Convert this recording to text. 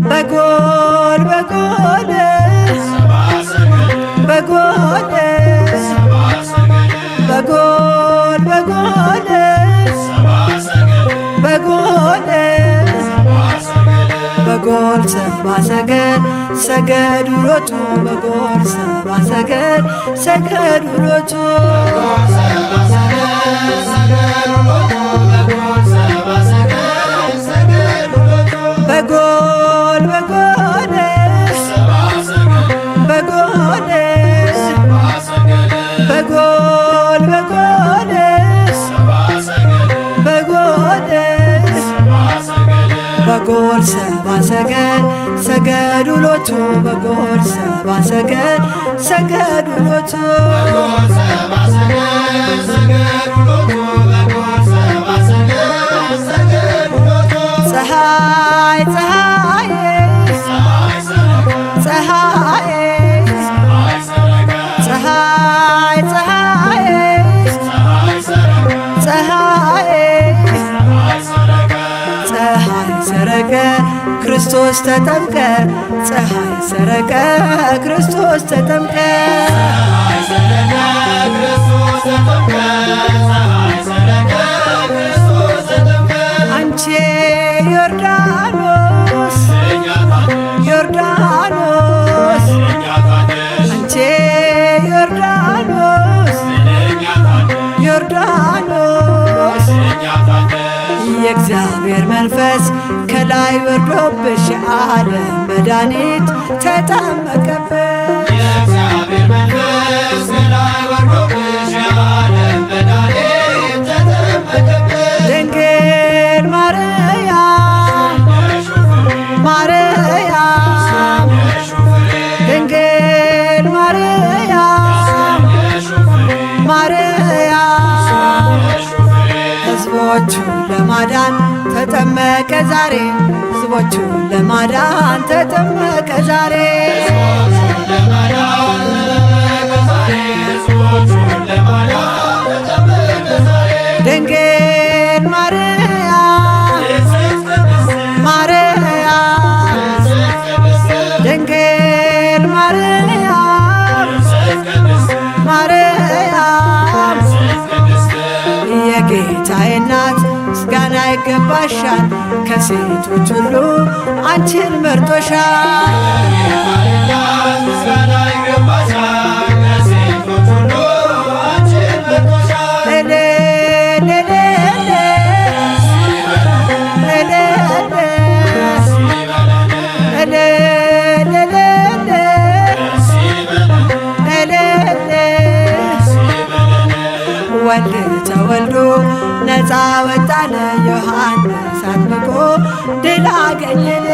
በጎል በጎል በጎል በጎል በጎል በጎል በጎል ሰባ ሰገል ሰገዱ ሎቱ በጎል ሰባ ሰገል ሰገዱ ሎቱ በጎል በጎል በጎል በጎል በጎል በጎል በጎል ሰባ ሰገል ሰገዱ ሎቱ በጎል ሰባ ሰገል ሰገዱ ሎቱ ፀሐይ ፀሐይ ፀሐይ ፀሐይ ፀሐይ ፀሐይ ፀሐይ ሰረቀ ክርስቶስ ተጠምቀ ፀሐይ ሰረቀ ክርስቶስ ተጠምቀ አንቺ ዮርዳኖስ ዮርዳኖስ አንቺ ዮርዳኖስ ዮርዳኖስ የእግዚአብሔር መንፈስ ከላይ ወርዶብሽ የዓለም መድኃኒት ተጠመቀብሽ የእግዚአብሔር መንፈስ ከላይ ወርዶብሽ የዓለም መድኃኒት ተጠመቀብሽ ድንግል ማርያም ማርያም ድንግል ማርያም ማርያም ሕዝቦቹን ለማዳን ተጠመቀ ዛሬ ሕዝቦቹን ለማዳን ተጠመቀ ዛሬ ድንግል ማርያም ማርያም ድንግል ማርያም ማርያም የጌታዬ እናት ምስጋና ይገባሻል ከሴቶች ሁሉ አንቺን መርጦሻል ምስጋና ይገባሻል ከሴቶች ሁሉ አንቺን መርጦሻል ወልድ ተወልዶ ነፃ ወጣነ ዮሐንስ አጥምቆ ድል አገኘን